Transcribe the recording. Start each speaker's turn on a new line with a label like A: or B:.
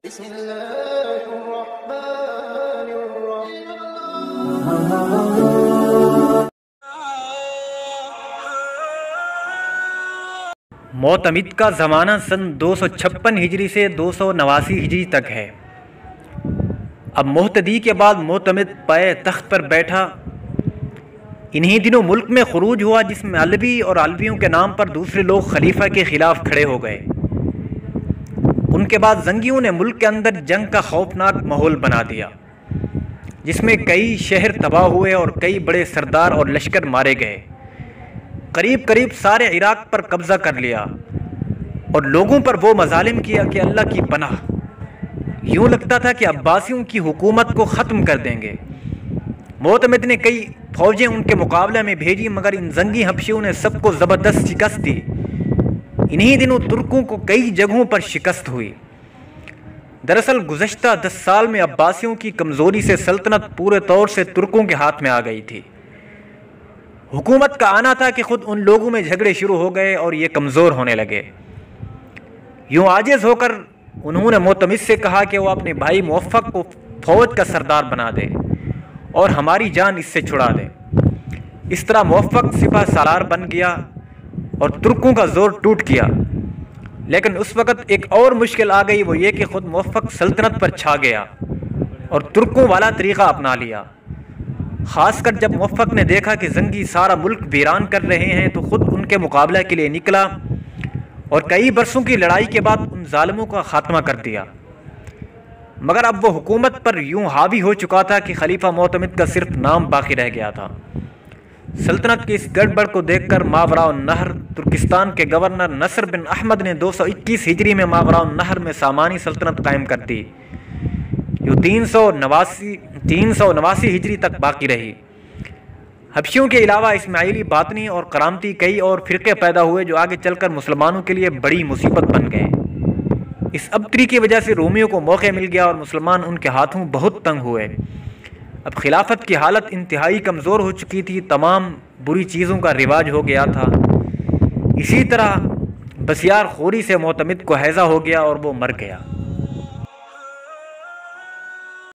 A: بسم الله الرحمن الرحيم.
B: معتمد کا زمانہ سن 256 ہجری سے 289 ہجری تک ہے۔ اب مہتدی کے بعد معتمد پائے تخت پر بیٹھا۔ انہی دنوں ملک میں خروج ہوا جس میں علوی اور علویوں کے نام پر دوسرے لوگ خلیفہ کے خلاف کھڑے ہو گئے۔ ان کے بعد زنگیوں نے ملک کے اندر جنگ کا خوفناک ماحول بنا دیا، جس میں کئی شہر تباہ ہوئے اور کئی بڑے سردار اور لشکر مارے گئے۔ قریب سارے عراق پر قبضہ کر لیا اور لوگوں پر وہ مظالم کیا کہ اللہ کی پناہ، یوں لگتا تھا کہ عباسیوں کی حکومت کو ختم کر دیں گے۔ معتمد نے کئی فوجیں ان کے مقابلے میں بھیجی، مگر ان زنگی حبشیوں نے سب کو زبردست شکست دی۔ انہی دنوں ترکوں کو کئی جگہوں پر شکست ہوئی۔ دراصل گزشتہ 10 سال میں عباسیوں کی کمزوری سے سلطنت پورے طور سے ترکوں کے ہاتھ میں آ گئی تھی۔ حکومت کا آنا تھا کہ خود ان لوگوں میں جھگڑے شروع ہو گئے اور یہ کمزور ہونے لگے۔ یوں عاجز ہو کر انہوں نے معتمد سے کہا کہ وہ اپنے بھائی موفق کو فوج کا سردار بنا دے اور ہماری جان اس سے چھڑا دے۔ اس طرح موفق سپہ سالار بن گیا اور ترکوں کا زور ٹوٹ گیا۔ لیکن اس وقت ایک اور مشکل آ گئی، وہ یہ کہ خود موفق سلطنت پر چھا گیا اور ترکوں والا طریقہ اپنا لیا۔ خاص کر جب موفق نے دیکھا کہ زنگی سارا ملک ویران کر رہے ہیں تو خود ان کے مقابلہ کے لیے نکلا اور کئی برسوں کی لڑائی کے بعد ان ظالموں کا خاتمہ کر دیا۔ مگر اب وہ حکومت پر یوں حاوی ہو چکا تھا کہ خلیفہ معتمد کا صرف نام باقی رہ گیا تھا۔ سلطنت کی اس گڑبڑ کو دیکھ کر ماوراء النہر ترکستان کے گورنر نصر بن احمد نے 221 ہجری میں ماوراء النہر میں سامانی سلطنت قائم کر دی، جو 389 ہجری تک باقی رہی۔ حبشیوں کے علاوہ اسماعیلی، باطنی اور کرامتی کئی اور فرقے پیدا ہوئے جو آگے چل کر مسلمانوں کے لیے بڑی مصیبت بن گئے۔ اس ابتری کی وجہ سے رومیوں کو موقع مل گیا اور مسلمان ان کے ہاتھوں بہت تنگ ہوئے۔ اب خلافت کی حالت انتہائی کمزور ہو چکی تھی، تمام بری چیزوں کا رواج ہو گیا تھا۔ اسی طرح بسیار خوری سے معتمد کو ہیضہ ہو گیا اور وہ مر گیا۔